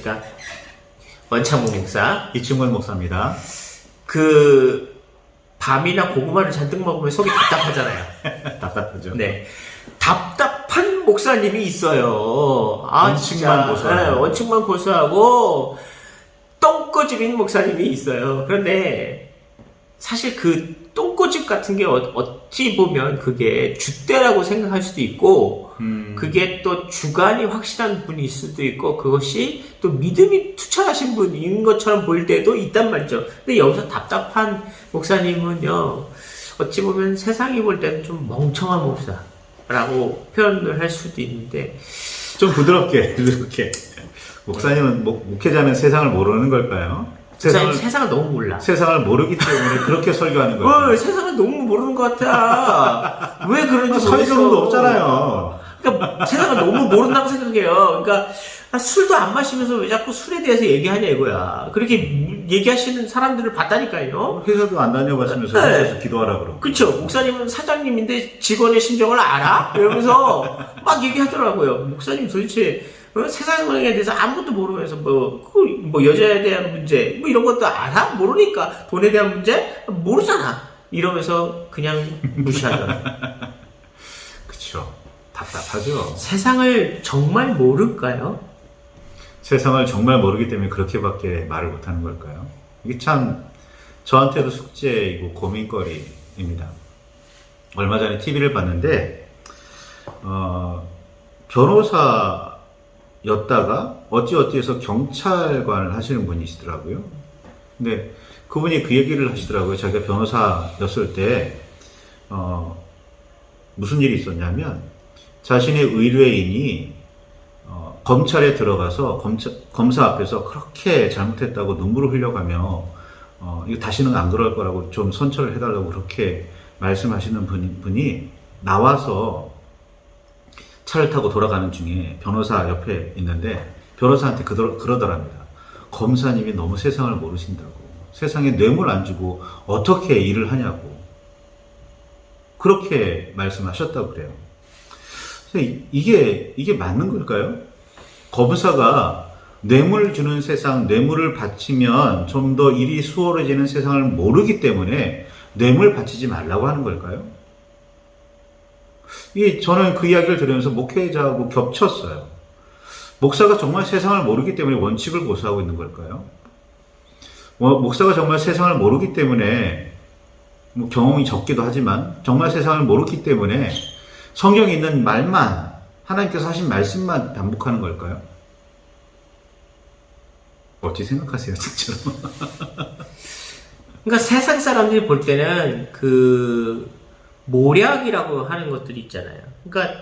안녕하십니까. 원창모 목사. 이충근 목사입니다. 밤이나 고구마를 잔뜩 먹으면 속이 답답하잖아요. 답답하죠. 네. 답답한 목사님이 있어요. 원칙만 고수하고. 네, 원칙만 고수하고 똥꼬집인 목사님이 있어요. 그런데 사실 그 똥꼬집 같은 게 어찌 보면 그게 줏대라고 생각할 수도 있고 그게 또 주관이 확실한 분일 수도 있고 그것이 또 믿음이 투철하신 분인 것처럼 보일 때도 있단 말이죠. 근데 여기서 답답한 목사님은요, 어찌 보면 세상이 볼 때는 좀 멍청한 목사라고 표현을 할 수도 있는데, 좀 부드럽게. 목사님은 목회자는 세상을 모르는 걸까요? 세상을 너무 몰라. 세상을 모르기 때문에 그렇게 설교하는 거예요. 세상을 너무 모르는 것 같아. 왜 그런지 설교도 없잖아요. 그러니까 세상을 너무 모른다고 생각해요. 그러니까 술도 안 마시면서 왜 자꾸 술에 대해서 얘기하냐 이거야. 그렇게 얘기하시는 사람들을 봤다니까요. 회사도 안 다녀봤으면서 네. 회사에서 기도하라 그러고. 그렇죠. 목사님은 사장님인데 직원의 심정을 알아? 이러면서 막 얘기하더라고요. 목사님 도대체 세상에 대해서 아무것도 모르면서 여자에 대한 문제 이런 것도 알아? 모르니까 돈에 대한 문제 모르잖아. 이러면서 그냥 무시하더라고요. 그쵸. 답답하죠. 세상을 정말 모를까요? 세상을 정말 모르기 때문에 그렇게밖에 말을 못하는 걸까요? 이게 참 저한테도 숙제이고 고민거리입니다. 얼마 전에 TV를 봤는데 변호사였다가 어찌어찌해서 경찰관을 하시는 분이시더라고요. 근데 그분이 그 얘기를 하시더라고요. 자기가 변호사였을 때 무슨 일이 있었냐면 자신의 의뢰인이 검찰에 들어가서 검사 앞에서 그렇게 잘못했다고 눈물을 흘려가며 이거 다시는 안 그럴 거라고 좀 선처를 해달라고 그렇게 말씀하시는 분이 나와서 차를 타고 돌아가는 중에 변호사 옆에 있는데 변호사한테 그러더랍니다. 검사님이 너무 세상을 모르신다고. 세상에 뇌물 안 주고 어떻게 일을 하냐고. 그렇게 말씀하셨다고 그래요. 이게 맞는 걸까요? 검사가 뇌물 주는 세상, 뇌물을 바치면 좀 더 일이 수월해지는 세상을 모르기 때문에 뇌물 바치지 말라고 하는 걸까요? 저는 그 이야기를 들으면서 목회자하고 겹쳤어요. 목사가 정말 세상을 모르기 때문에 원칙을 고수하고 있는 걸까요? 목사가 정말 세상을 모르기 때문에 경험이 적기도 하지만 정말 세상을 모르기 때문에 성경에 있는 말만, 하나님께서 하신 말씀만 반복하는 걸까요? 어찌 생각하세요, 진짜로? 그러니까 세상 사람들이 볼 때는 모략이라고 하는 것들이 있잖아요. 그러니까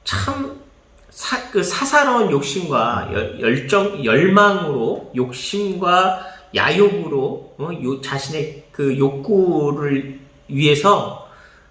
참 사사로운 욕심과 열망으로, 욕심과 야욕으로 자신의 그 욕구를 위해서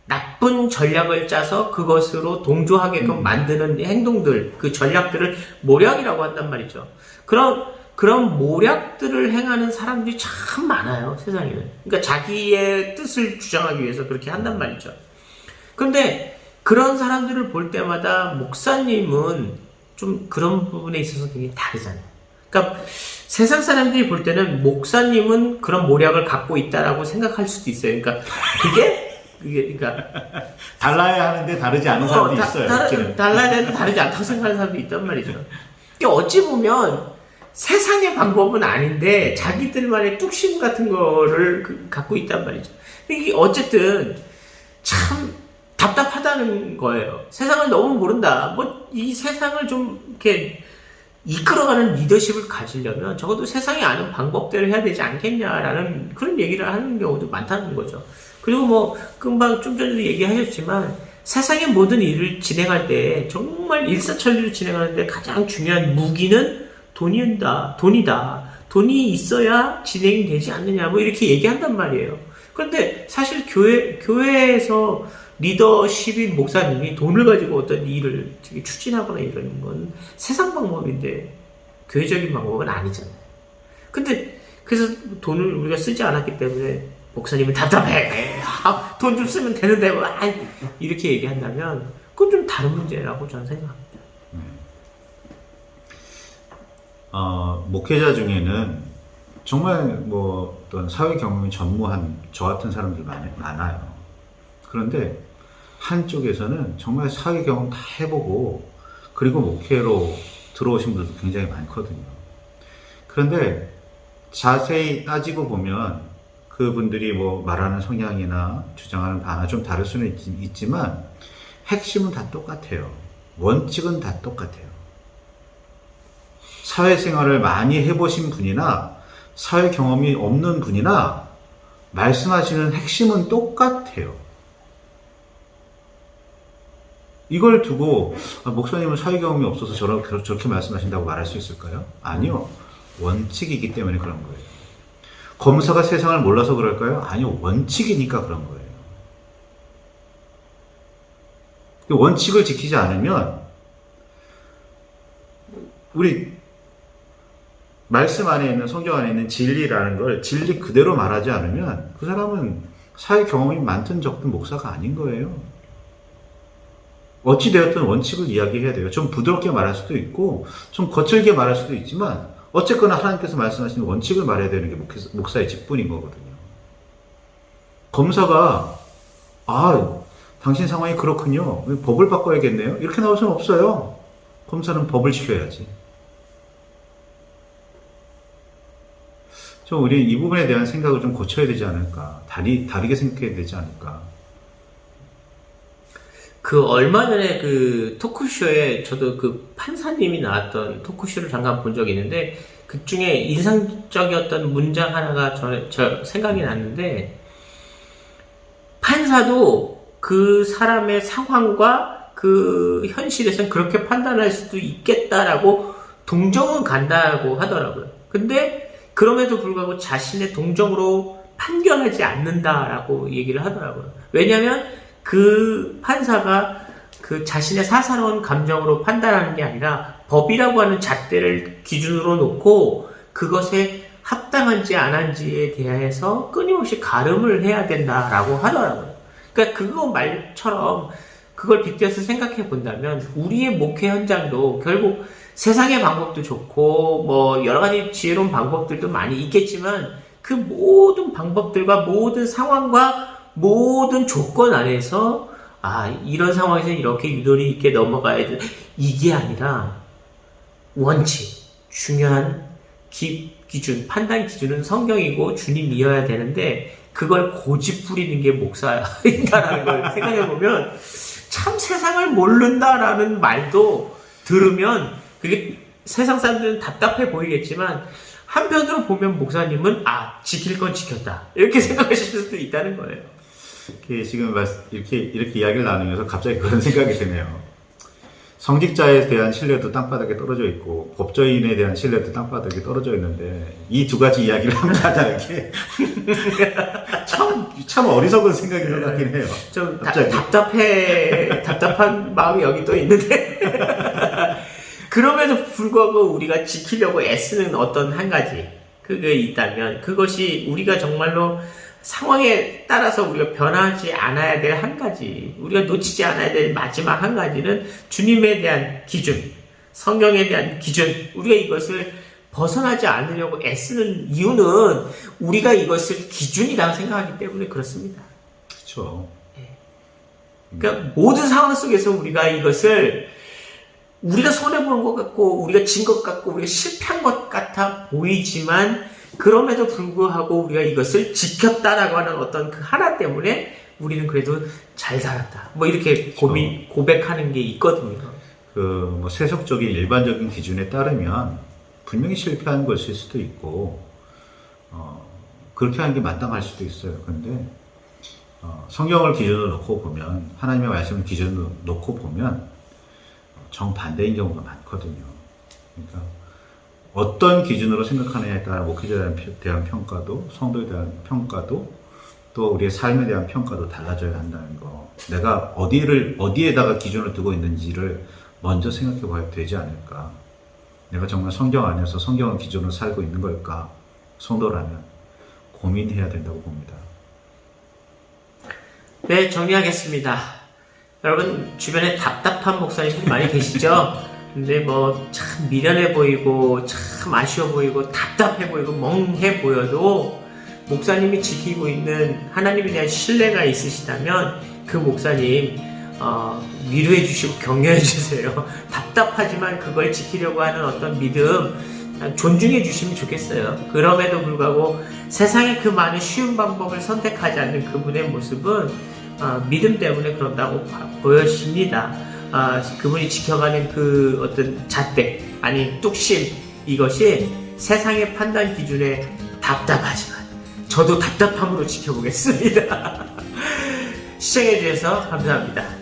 나쁜 전략을 짜서 그것으로 동조하게끔 만드는 행동들, 그 전략들을 모략이라고 한단 말이죠. 그런 모략들을 행하는 사람들이 참 많아요, 세상에는. 그러니까 자기의 뜻을 주장하기 위해서 그렇게 한단 말이죠. 그런데 그런 사람들을 볼 때마다 목사님은 좀 그런 부분에 있어서 굉장히 다르잖아요. 그러니까 세상 사람들이 볼 때는 목사님은 그런 모략을 갖고 있다라고 생각할 수도 있어요. 그러니까 그러니까 달라야 하는데 다르지 않은 사람도 있어요. 달라야 되는데 다르지 않다고 생각하는 사람도 있단 말이죠. 어찌 보면 세상의 방법은 아닌데 자기들만의 뚝심 같은 거를 갖고 있단 말이죠. 이게 어쨌든 참 답답하다는 거예요. 세상을 너무 모른다. 이 세상을 좀 이렇게 이끌어가는 리더십을 가지려면 적어도 세상이 아는 방법대로 해야 되지 않겠냐라는 그런 얘기를 하는 경우도 많다는 거죠. 그리고 금방 좀 전에도 얘기하셨지만 세상의 모든 일을 진행할 때 정말 일사천리로 진행하는데 가장 중요한 무기는 돈이다. 돈이 있어야 진행이 되지 않느냐 이렇게 얘기한단 말이에요. 그런데 사실 교회에서 리더십인 목사님이 돈을 가지고 어떤 일을 추진하거나 이러는 건 세상 방법인데 교회적인 방법은 아니잖아요. 근데 그래서 돈을 우리가 쓰지 않았기 때문에 목사님은 답답해. 돈 좀 쓰면 되는데 이렇게 얘기한다면 그건 좀 다른 문제라고 저는 생각합니다. 목회자 중에는 정말 뭐 어떤 사회 경험이 전무한 저 같은 사람들 많아요. 그런데 한쪽에서는 정말 사회 경험 다 해보고 그리고 목회로 들어오신 분들도 굉장히 많거든요. 그런데 자세히 따지고 보면 그분들이 뭐 말하는 성향이나 주장하는 바나 좀 다를 수는 있지만 핵심은 다 똑같아요. 원칙은 다 똑같아요. 사회생활을 많이 해보신 분이나 사회 경험이 없는 분이나 말씀하시는 핵심은 똑같아요. 이걸 두고 목사님은 사회 경험이 없어서 저렇게 말씀하신다고 말할 수 있을까요? 아니요. 원칙이기 때문에 그런 거예요. 검사가 세상을 몰라서 그럴까요? 아니요. 원칙이니까 그런 거예요. 원칙을 지키지 않으면 우리 말씀 안에 있는 성경 안에 있는 진리라는 걸 진리 그대로 말하지 않으면 그 사람은 사회 경험이 많든 적든 목사가 아닌 거예요. 어찌되었든 원칙을 이야기해야 돼요. 좀 부드럽게 말할 수도 있고 좀 거칠게 말할 수도 있지만 어쨌거나 하나님께서 말씀하시는 원칙을 말해야 되는 게 목사의 직분인 거거든요. 검사가 당신 상황이 그렇군요. 법을 바꿔야겠네요. 이렇게 나올 수는 없어요. 검사는 법을 지켜야지. 좀 우리 이 부분에 대한 생각을 좀 고쳐야 되지 않을까. 다르게 생각해야 되지 않을까. 그 얼마 전에 그 토크쇼에 저도 그 판사님이 나왔던 토크쇼를 잠깐 본 적이 있는데 그 중에 인상적이었던 문장 하나가 저 생각이 났는데 판사도 그 사람의 상황과 그 현실에서는 그렇게 판단할 수도 있겠다라고 동정은 간다고 하더라고요. 근데 그럼에도 불구하고 자신의 동정으로 판결하지 않는다라고 얘기를 하더라고요. 왜냐하면 그 판사가 그 자신의 사사로운 감정으로 판단하는 게 아니라 법이라고 하는 잣대를 기준으로 놓고 그것에 합당한지 안 한지에 대해서 끊임없이 가름을 해야 된다라고 하더라고요. 그러니까 그거 말처럼 그걸 빗대어서 생각해 본다면 우리의 목회 현장도 결국 세상의 방법도 좋고 뭐 여러 가지 지혜로운 방법들도 많이 있겠지만 그 모든 방법들과 모든 상황과 모든 조건 안에서 이런 상황에서 이렇게 유도리 있게 넘어가야 돼. 이게 아니라 원칙, 중요한 기준, 판단 기준은 성경이고 주님이어야 되는데 그걸 고집 부리는 게 목사인다라는 걸 생각해보면 참 세상을 모른다라는 말도 들으면 그게 세상 사람들은 답답해 보이겠지만 한편으로 보면 목사님은 지킬 건 지켰다 이렇게 생각하실 수도 있다는 거예요. 지금 이렇게 이야기를 나누면서 갑자기 그런 생각이 드네요. 성직자에 대한 신뢰도 땅바닥에 떨어져 있고 법조인에 대한 신뢰도 땅바닥에 떨어져 있는데 이 두 가지 이야기를 하면 다르게 참 어리석은 생각인 것 같긴 해요. 좀 답답한 마음이 여기 또 있는데 그럼에도 불구하고 우리가 지키려고 애쓰는 어떤 한 가지 그게 있다면 그것이 우리가 정말로 상황에 따라서 우리가 변하지 않아야 될 한 가지, 우리가 놓치지 않아야 될 마지막 한 가지는 주님에 대한 기준, 성경에 대한 기준, 우리가 이것을 벗어나지 않으려고 애쓰는 이유는 우리가 이것을 기준이라고 생각하기 때문에 그렇습니다. 그렇죠. 그러니까 모든 상황 속에서 우리가 이것을 우리가 손해보는 것 같고 우리가 진 것 같고 우리가 실패한 것 같아 보이지만 그럼에도 불구하고 우리가 이것을 지켰다라고 하는 어떤 그 하나 때문에 우리는 그래도 잘 살았다. 뭐 이렇게 고백하는 게 있거든요. 뭐 세속적인 일반적인 기준에 따르면 분명히 실패한 것일 수도 있고, 그렇게 하는 게 마땅할 수도 있어요. 근데, 성경을 기준으로 놓고 보면, 하나님의 말씀을 기준으로 놓고 보면, 정반대인 경우가 많거든요. 그러니까, 어떤 기준으로 생각하느냐에 따라 목회자에 대한 평가도, 성도에 대한 평가도, 또 우리의 삶에 대한 평가도 달라져야 한다는 거. 내가 어디에다가 기준을 두고 있는지를 먼저 생각해 봐야 되지 않을까. 내가 정말 성경 안에서 성경을 기준으로 살고 있는 걸까? 성도라면 고민해야 된다고 봅니다. 네, 정리하겠습니다. 여러분, 주변에 답답한 목사님들 많이 계시죠? 근데 뭐 참 미련해 보이고 참 아쉬워 보이고 답답해 보이고 멍해 보여도 목사님이 지키고 있는 하나님에 대한 신뢰가 있으시다면 그 목사님 위로해 주시고 격려해 주세요. 답답하지만 그걸 지키려고 하는 어떤 믿음 존중해 주시면 좋겠어요. 그럼에도 불구하고 세상에 그 많은 쉬운 방법을 선택하지 않는 그분의 모습은 믿음 때문에 그런다고 보여집니다. 그분이 지켜가는 그 어떤 잣대 아니 뚝심 이것이 세상의 판단 기준에 답답하지만 저도 답답함으로 지켜보겠습니다. 시청해 주셔서 감사합니다.